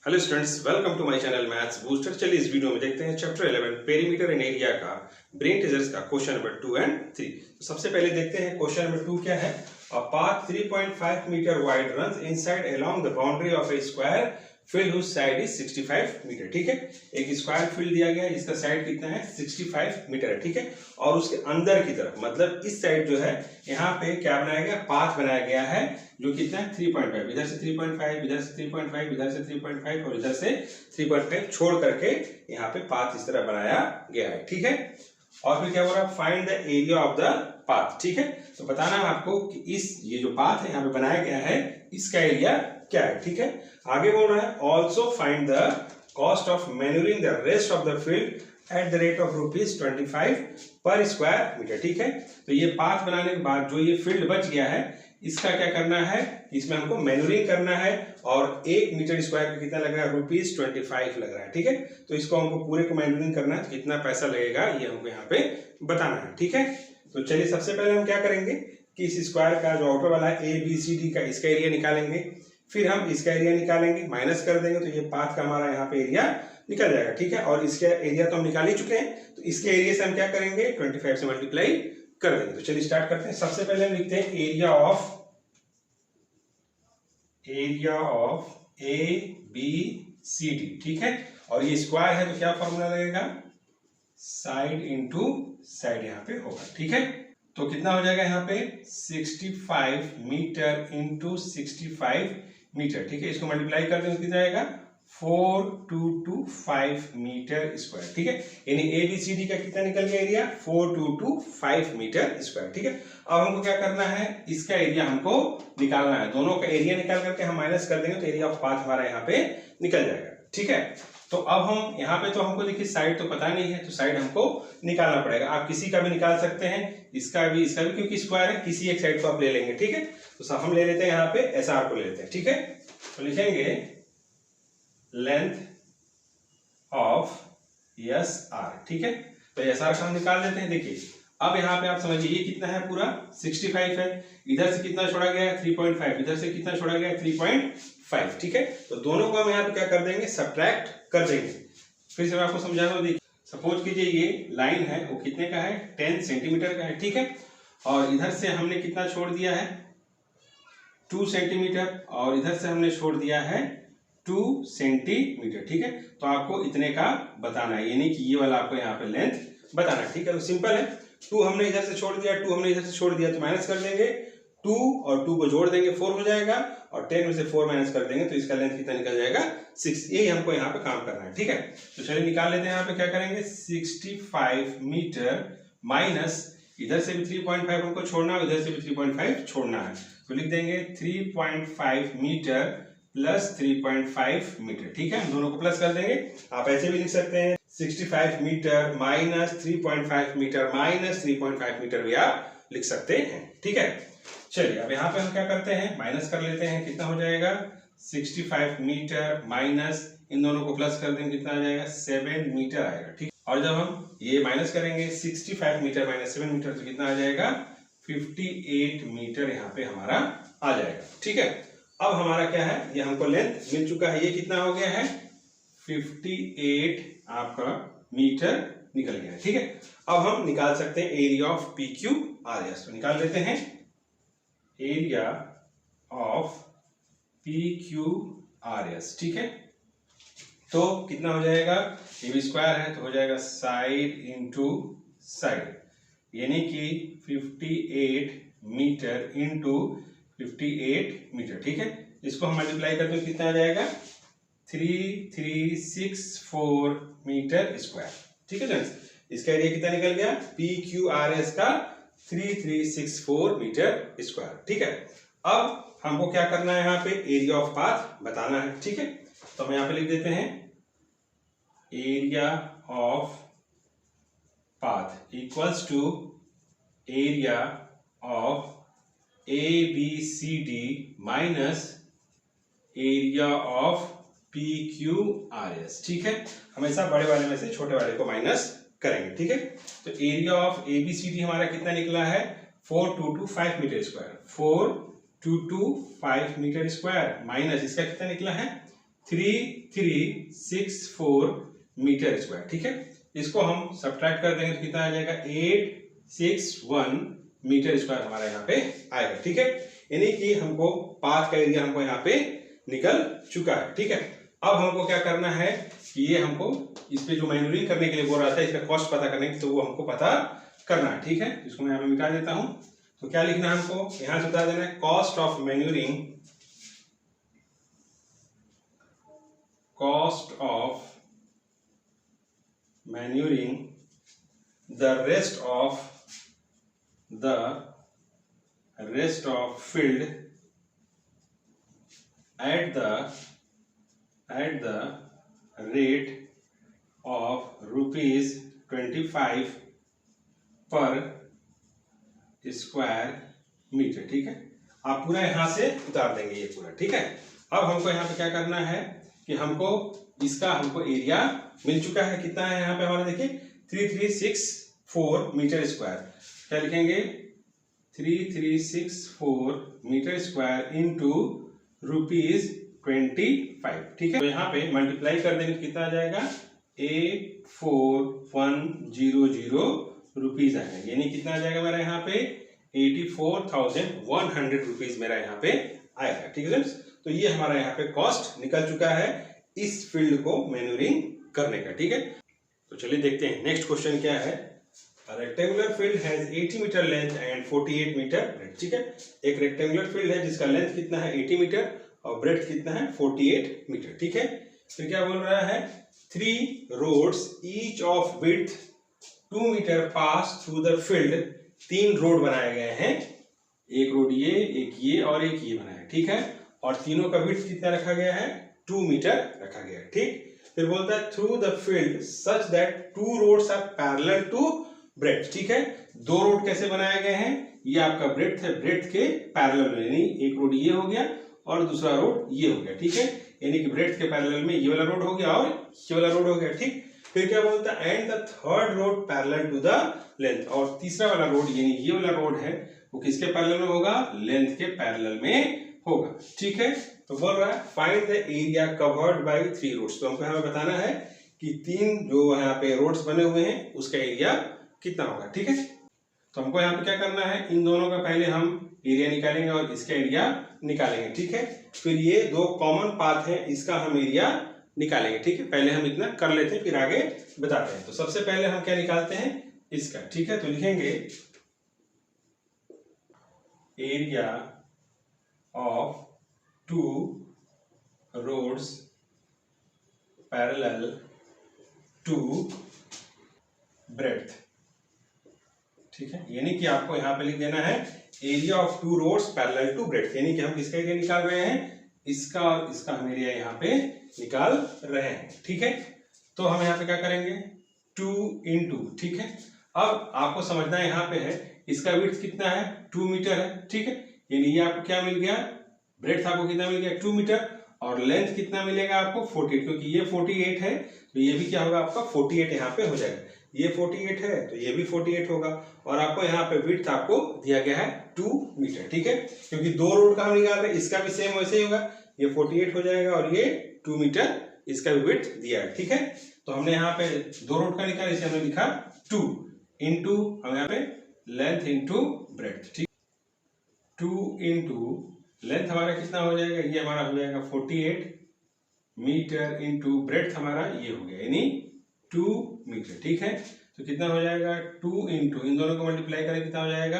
Hello students, welcome to my channel maths booster. चलिए इस video में देखते हैं चैप्टर 11 पेरीमीटर एंड एरिया का ब्रेन टीजर्स का क्वेश्चन नंबर 2 एंड 3। तो सबसे पहले देखते हैं क्वेश्चन नंबर 2 क्या है। A path 3.5 metre wide runs inside along the boundary of a square field whose side is 65 metre. ठीक है, एक स्क्वायर फील्ड दिया गया है जिसका साइड कितना है 65 मीटर है। ठीक है, और उसके अंदर की तरफ मतलब इस साइड जो है यहाँ पे क्या बनाया गया, पाथ बनाया गया है जो कितना है 3.5, इधर से 3.5, इधर से 3.5, इधर से 3.5 और इधर से 3.5 छोड़ करके यहाँ पे पाथ इस तरह बनाया गया है। ठीक है, और फिर क्या हो रहा है, find the area of the path. ठीक है, तो बताना है आपको कि ये जो पाथ है यहाँ पे बनाया गया है इसका एरिया क्या है। ठीक है, आगे बोल रहा है also find the cost of manuring the rest of the field at the rate of ₹25 पर स्क्वायर मीटर। ठीक है, तो ये पाथ बनाने के बाद जो ये फील्ड बच गया है इसका क्या करना है, इसमें हमको मैन्यूरिंग करना है और 1 मीटर स्क्वायर पे कितना लग रहा है, ₹25 लग रहा है। ठीक है, तो इसको हमको पूरे को मैन्यूरिंग करना है तो कितना पैसा लगेगा ये हमको यहाँ पे बताना है। ठीक है, तो चलिए सबसे पहले हम क्या करेंगे कि इस स्क्वायर का जो आउटर वाला है ABCD का इसका एरिया निकालेंगे, फिर हम इसका एरिया निकालेंगे, माइनस कर देंगे तो ये पाथ का हमारा यहाँ पे एरिया निकल जाएगा। ठीक है, और इसका एरिया तो हम निकाल ही चुके हैं, तो इसके एरिया से हम क्या करेंगे 25 से मल्टीप्लाई कर देंगे। तो चलिए स्टार्ट करते हैं। सबसे पहले हम लिखते हैं एरिया ऑफ ABCD। ठीक है, और ये स्क्वायर है तो क्या फॉर्मूला लगेगा, साइड इंटू साइड यहाँ पे होगा। ठीक है, तो कितना हो जाएगा यहाँ पे 65 मीटर इंटू 65 मीटर। ठीक है, इसको मल्टीप्लाई कर देंगे कितना आएगा 4225 मीटर स्क्वायर। ठीक है, यानी ABCD का कितना निकल गया एरिया 4225 मीटर स्क्वायर। ठीक है, अब हमको क्या करना है, इसका एरिया हमको निकालना है। दोनों का एरिया निकाल करके हम माइनस कर देंगे तो एरिया ऑफ पाथ हमारा यहाँ पे निकल जाएगा। ठीक है, तो अब हम यहाँ पे तो हमको देखिए साइड तो पता नहीं है तो साइड हमको निकालना पड़ेगा। आप किसी का भी निकाल सकते हैं, इसका भी इसका भी, क्योंकि स्क्वायर है किसी एक साइड को आप ले लेंगे। ठीक है, तो सब हम ले लेते हैं यहाँ पे SR को ले लेते हैं। ठीक है, तो लिखेंगे लेंथ ऑफ SR। ठीक है, तो SR का हम निकाल लेते हैं। देखिए अब यहाँ पे आप समझिए ये कितना है, पूरा 65 है, इधर से कितना छोड़ा गया है 3.5, इधर से कितना छोड़ा गया है 3.5। ठीक है, तो दोनों को हम यहाँ पे क्या कर देंगे, सब्ट्रैक्ट कर देंगे। फिर से मैं आपको समझा रहा हूँ। देखिए सपोज कीजिए ये लाइन है वो कितने का है 10 सेंटीमीटर का है। ठीक है, और इधर से हमने कितना छोड़ दिया है 2 सेंटीमीटर और इधर से हमने छोड़ दिया है 2 सेंटीमीटर। ठीक है, तो आपको इतने का बताना है, यानी कि ये वाला आपको यहाँ पे लेंथ बताना है। ठीक है, तो सिंपल है, 2 हमने इधर से छोड़ दिया, 2 हमने इधर से छोड़ दिया तो माइनस कर देंगे, 2 और 2 को जोड़ देंगे 4 हो जाएगा, और 10 में से 4 माइनस कर देंगे तो इसका लेंथ कितना निकल जाएगा 6। यही हमको यहाँ पे काम करना है। ठीक है, तो चलिए निकाल लेते हैं। यहाँ पे क्या करेंगे 65 मीटर माइनस इधर से भी 3.5 हमको छोड़ना है, इधर से भी 3.5 छोड़ना है, तो लिख देंगे 3.5 मीटर प्लस 3.5 मीटर। ठीक है, हम दोनों को प्लस कर देंगे। आप ऐसे भी लिख सकते हैं 65 metre minus 3.5 metre minus 3.5 metre भी आप लिख सकते हैं। ठीक है, चलिए अब यहाँ पे हम क्या करते हैं, माइनस कर लेते हैं। कितना हो जाएगा 65 मीटर माइनस इन दोनों को प्लस कर देंगे, कितना आ जाएगा 7 मीटर आएगा। ठीक, और जब हम ये माइनस करेंगे 65 मीटर माइनस 7 मीटर तो कितना आ जाएगा 58 मीटर यहाँ पे हमारा आ जाएगा। ठीक है, अब हमारा क्या है, ये हमको लेंथ मिल चुका है, ये कितना हो गया है 58 आपका मीटर निकल गया है। ठीक है, अब हम निकाल सकते हैं एरिया ऑफ PQRS। तो निकाल लेते हैं एरिया ऑफ PQRS। ठीक है, तो कितना हो जाएगा, ये भी स्क्वायर है तो हो जाएगा साइड इंटू साइड, यानी कि 58 मीटर इंटू 58 मीटर। ठीक है, इसको हम मल्टीप्लाई करते हैं कितना आ जाएगा 3364 मीटर स्क्वायर। ठीक है फ्रेंड्स, इसका एरिया कितना निकल गया PQRS का 3364 मीटर स्क्वायर। ठीक है, अब हमको क्या करना है, यहाँ पे एरिया ऑफ पाथ बताना है। ठीक है, तो हम यहाँ पे लिख देते हैं area of path equals to area of ABCD minus area of PQRS। ठीक है, हमेशा बड़े वाले में से छोटे वाले को माइनस करेंगे। ठीक है, तो एरिया ऑफ ABCD हमारा कितना निकला है 4225 metre square, 4225 metre square minus इसका कितना निकला है 3364 मीटर स्क्वायर। ठीक है, इसको हम सब्ट्रैक्ट कर देंगे तो कितना आ जाएगा 861 मीटर स्क्वायर हमारा यहाँ पे आएगा। ठीक है, यानी कि हमको पाथ का एरिया हमको यहाँ पे निकल चुका है। ठीक है, अब हमको क्या करना है कि ये हमको इस पे जो मैन्यूरिंग करने के लिए बोल रहा था इसका कॉस्ट पता करने की, तो वो हमको पता करना है। ठीक है, इसको मैं यहाँ पे मिटा देता हूं। तो क्या लिखना है हमको यहाँ से बता देना है cost of manuring, cost of manuring the rest of field at the rate of ₹25 per square metre. ठीक है, आप पूरा यहां से उतार देंगे ये पूरा। ठीक है, अब हमको यहाँ पे क्या करना है कि हमको इसका एरिया मिल चुका है। कितना है यहाँ पे हमारा, देखिए 3364 मीटर स्क्वायर। क्या लिखेंगे 3364 मीटर स्क्वायर इंटू ₹25। ठीक है, तो यहाँ पे मल्टीप्लाई कर देंगे कितना आ जाएगा 84100 रुपीज आएगा, यानी कितना आ जाएगा मेरा यहाँ पे 84,100 रुपीज मेरा यहाँ पे आएगा। ठीक है, तो ये हमारा यहाँ पे कॉस्ट निकल चुका है इस फील्ड को मैन्यूरिंग करने का। ठीक है, तो चलिए देखते हैं नेक्स्ट क्वेश्चन क्या है। Rectangular field has 80 metre length and 48 metre breadth. ठीक है, एक रेक्टेंगुलर फील्ड है जिसका लेंथ कितना है 80 मीटर और ब्रेड्थ कितना है 48 मीटर। ठीक है, फिर क्या बोल रहा है 3 roads each of width 2 metre pass through the field. 3 road बनाए गए हैं, एक रोड ये, एक ये और एक ये बनाया है। ठीक है, और तीनों का विड्थ कितना रखा गया है 2 मीटर रखा गया है। ठीक, फिर बोलता है through the field such that 2 roads are parallel to breadth. ठीक है, 2 रोड कैसे बनाए गए हैं, ये आपका ब्रेड्थ है, ब्रेड्थ के पैरेलल, यानी एक रोड ये हो गया और दूसरा रोड ये हो गया। ठीक है, यानी कि ब्रेड्थ के पैरेलल में ये वाला रोड हो गया और ये वाला रोड हो गया। ठीक, फिर क्या बोलता है and the third road parallel to the length, और तीसरा वाला रोड यानी ये वाला रोड है वो किसके पैरेलल में होगा, लेंथ के पैरेलल में होगा। ठीक है, तो बोल रहा है find the area covered by 3 roads. तो हमको यहाँ पे बताना है कि 3 जो यहाँ पे रोड्स बने हुए हैं उसका एरिया कितना होगा। ठीक है, तो हमको यहाँ पे क्या करना है, इन दोनों का पहले हम एरिया निकालेंगे और इसका एरिया निकालेंगे। ठीक है, फिर ये 2 कॉमन पाथ है, इसका हम एरिया निकालेंगे। ठीक है, पहले हम इतना कर लेते हैं फिर आगे बताते हैं। तो सबसे पहले हम क्या निकालते हैं इसका। ठीक है, तो लिखेंगे area of 2 roads parallel to breadth. ठीक है, यानी कि आपको यहां पे लिख देना है area of 2 roads parallel to breadth, यानी कि हम किसका एरिया निकाल रहे हैं, इसका और इसका हम एरिया यहाँ पे निकाल रहे हैं। ठीक है, तो हम यहाँ पे क्या करेंगे 2 into। ठीक है, अब आपको समझना है यहाँ पे है इसका विड्थ कितना है 2 मीटर है। ठीक है, यानी ये आपको क्या मिल गया, ब्रेड्थ आपको कितना मिल गया 2 मीटर और लेंथ कितना मिलेगा आपको 48, क्योंकि ये 48 है तो ये भी क्या होगा आपका 48 यहाँ पे हो जाएगा। ये 48 है तो ये भी 48 होगा और आपको यहाँ पे विड्थ आपको दिया गया है 2 मीटर। ठीक है, क्योंकि 2 रोड का हम निकाल रहे हैं, इसका भी सेम वैसे ही होगा, ये 48 हो जाएगा और ये 2 मीटर इसका भी विड्थ दिया है। ठीक है, तो हमने यहाँ पे 2 रोड का निकाला, इसे हमने लिखा 2 इंटू हम यहाँ पे लेंथ इंटू ब्रेड्थ। ठीक, 2 इंटू लेंथ हमारा कितना हो जाएगा, ये हमारा हो जाएगा 48 मीटर इंटू ब्रेड्थ हमारा ये हो गया यानी 2 मीटर। ठीक है, तो कितना हो जाएगा 2 इंटू इन दोनों को मल्टीप्लाई करें कितना हो जाएगा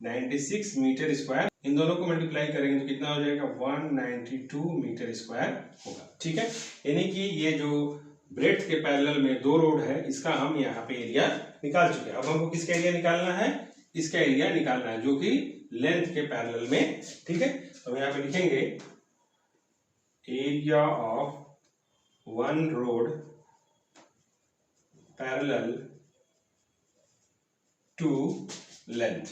96 मीटर स्क्वायर, इन दोनों को मल्टीप्लाई करेंगे तो कितना हो जाएगा 192 मीटर स्क्वायर होगा। ठीक है, यानी कि ये जो ब्रेड्थ के पैरेलल में 2 रोड है इसका हम यहाँ पे एरिया निकाल चुके हैं। अब हमको किसका एरिया निकालना है, इसका एरिया निकालना है जो कि लेंथ के पैरेलल में। ठीक है, तो हम यहाँ पे लिखेंगे area of 1 road parallel to length.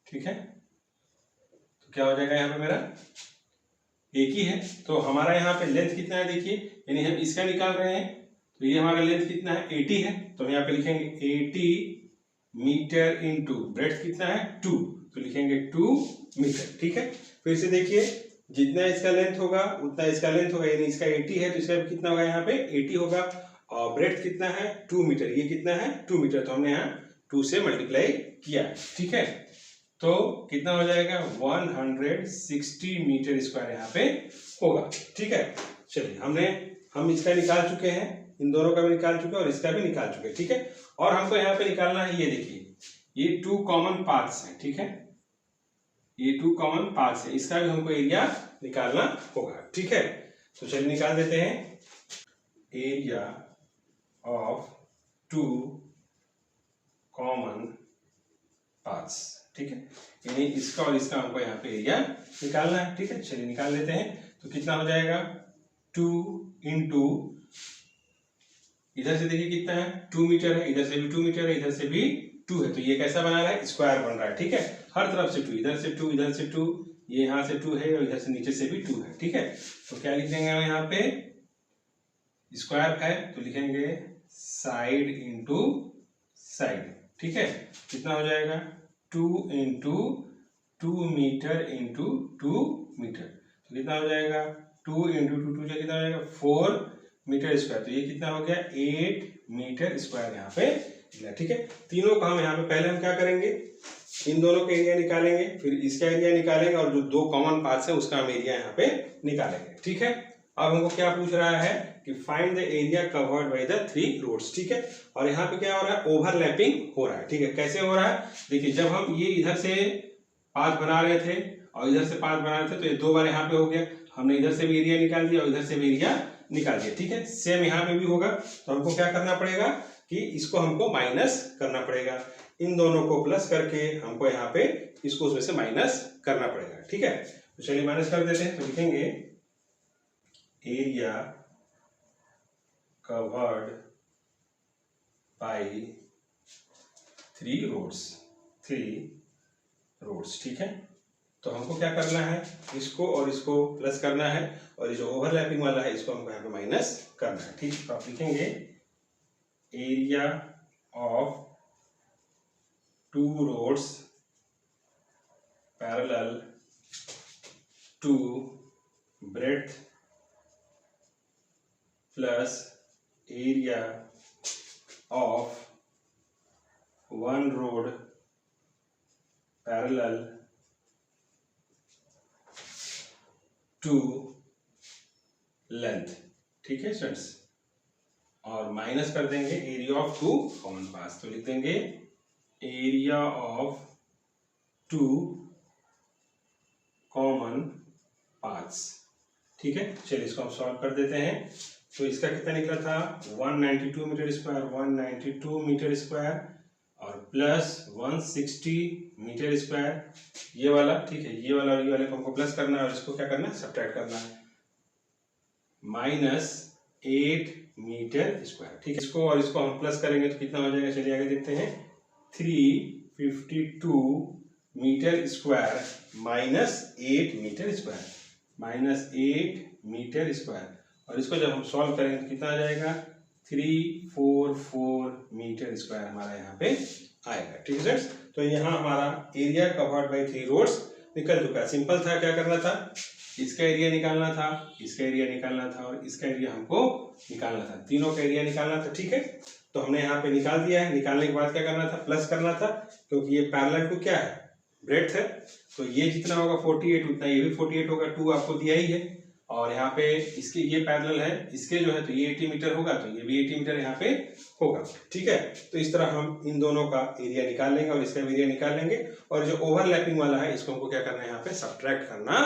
ठीक है, तो क्या हो जाएगा यहाँ पे मेरा एक ही है, तो हमारा यहाँ पे लेंथ कितना है देखिए, यानी हम इसका निकाल रहे हैं तो ये हमारा लेंथ कितना है 80 है, तो हम यहाँ पे लिखेंगे 80 मीटर इंटू ब्रेड्थ कितना है 2, तो लिखेंगे 2 मीटर। ठीक है, फिर से देखिए जितना इसका लेंथ होगा उतना इसका लेंथ होगा, यानी इसका 80 है तो इसका भी कितना होगा यहाँ पे 80 होगा। और ब्रेड्थ कितना है 2 मीटर, ये कितना है 2 मीटर, तो हमने यहाँ 2 से मल्टीप्लाई किया, ठीक है। तो कितना हो जाएगा 160 मीटर स्क्वायर यहाँ पे होगा, ठीक है। चलिए हम इसका निकाल चुके हैं, इन दोनों का भी निकाल चुके हैं और इसका भी निकाल चुके हैं, ठीक है। और हमको यहाँ पे निकालना है, ये देखिए ये 2 कॉमन पार्ट्स हैं, ठीक है, ये 2 कॉमन पार्ट्स है, इसका भी हमको एरिया निकालना होगा, ठीक है। तो चलिए निकाल देते हैं एरिया ऑफ 2 कॉमन पार्ट्स, ठीक है, यानी इसका और इसका हमको यहाँ पे एरिया निकालना है, ठीक है। चलिए निकाल लेते हैं। तो कितना हो जाएगा 2 इंटू, इधर से देखिए कितना है 2 मीटर है, इधर से भी 2 मीटर है, इधर से भी 2 है, तो ये कैसा बना रहा है स्क्वायर बन रहा है, ठीक है। हर तरफ से 2, इधर से 2, इधर से 2, ये यहाँ से 2 है और इधर से नीचे से भी 2 है, ठीक है। तो क्या लिख देंगे हम यहाँ पे, स्क्वायर है तो लिखेंगे साइड इंटू साइड, ठीक है। कितना हो जाएगा 2 इंटू 2 मीटर इंटू 2 मीटर, तो कितना हो जाएगा 2 इंटू 2 से कितना हो जाएगा 4 मीटर स्क्वायर, तो ये कितना हो गया 8 मीटर स्क्वायर यहाँ पे, ठीक है। तीनों का हम यहाँ पे पहले हम क्या करेंगे, इन दोनों का एरिया निकालेंगे, फिर इसका एरिया निकालेंगे और जो 2 कॉमन पार्ट्स है उसका हम एरिया यहाँ पे निकालेंगे, ठीक है। अब हमको क्या पूछ रहा है कि find the area covered by the 3 roads, ठीक है। और यहाँ पे क्या हो रहा है ओवरलैपिंग हो रहा है, ठीक है। कैसे हो रहा है देखिए, जब हम ये इधर से पाथ बना रहे थे और इधर से पाथ बना रहे थे तो ये 2 बार यहाँ पे हो गया, हमने इधर से भी एरिया निकाल दिया और इधर से भी एरिया निकाल दिया, ठीक है। सेम यहाँ पे भी होगा, तो हमको क्या करना पड़ेगा कि इसको हमको माइनस करना पड़ेगा, इन दोनों को प्लस करके हमको यहाँ पे इसको उसमें से माइनस करना पड़ेगा, ठीक है। तो चलिए माइनस कर देते हैं। तो लिखेंगे एरिया कवर्ड बाय 3 रोड्स, ठीक है। तो हमको क्या करना है, इसको और इसको प्लस करना है और ये जो ओवरलैपिंग वाला है इसको हमको यहाँ पे माइनस करना है, ठीक। तो आप लिखेंगे area of 2 roads parallel to breadth plus area of 1 road parallel to length, ठीक है स्टूडेंट्स। और माइनस कर देंगे एरिया ऑफ 2 कॉमन पार्ट्स, तो लिख देंगे एरिया ऑफ 2 कॉमन पार्ट्स, ठीक है। चलिए इसको हम सॉल्व कर देते हैं। तो इसका कितना निकला था 192 मीटर स्क्वायर, 192 मीटर स्क्वायर और प्लस 160 मीटर स्क्वायर, ये वाला, ठीक है, ये वाला और ये वाले को हमको प्लस करना है और इसको क्या करना है सब्ट्रैक्ट करना है, माइनस 8 मीटर स्क्वायर, ठीक है। इसको और इसको हम प्लस करेंगे तो कितना हो जाएगा, चलिए आगे देखते हैं 352 metre square minus 8 metre square, minus 8 metre square, और इसको जब हम सॉल्व करेंगे तो कितना आ जाएगा 344 मीटर स्क्वायर हमारा यहाँ पे आएगा, ठीक है सर। तो यहाँ हमारा एरिया कवर्ड बाय 3 रोड्स निकल चुका है। सिंपल था, क्या करना था, इसका एरिया निकालना था, इसका एरिया निकालना था और इसका एरिया हमको निकालना था, तीनों का एरिया निकालना था, ठीक है। तो हमने यहाँ पे निकाल दिया है। निकालने के बाद क्या करना था, प्लस करना था, क्योंकि ये पैरेलल टू क्या है ब्रेड्थ है, तो ये जितना होगा 48 उतना ये भी 48 होगा, 2 आपको दिया ही है। और यहाँ पे इसके ये पैरेलल है, इसके जो है तो ये 80 मीटर होगा तो ये भी 80 मीटर यहाँ पे होगा, ठीक है। तो इस तरह हम इन दोनों का एरिया निकाल लेंगे और इसका एरिया निकाल लेंगे, और जो ओवरलैपिंग वाला है इसको हमको क्या करना है यहाँ पे सब्ट्रैक्ट करना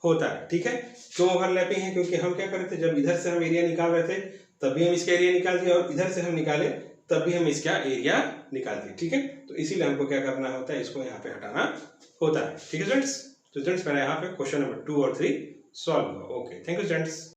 होता है, ठीक है। क्यों ओवरलैपिंग है, क्योंकि हम क्या कर रहे थे, जब इधर से हम एरिया निकाल रहे थे तब भी हम इसका एरिया निकाल दिए और इधर से हम निकाले तब भी हम इसका एरिया निकाल दिए, ठीक है। तो इसीलिए हमको क्या करना होता है, इसको यहाँ पे हटाना होता है, ठीक है स्टूडेंट्स। तो स्टूडेंट्स मेरा यहाँ पे क्वेश्चन नंबर 2 और 3 सॉल्व हुआ। Okay, thank you students.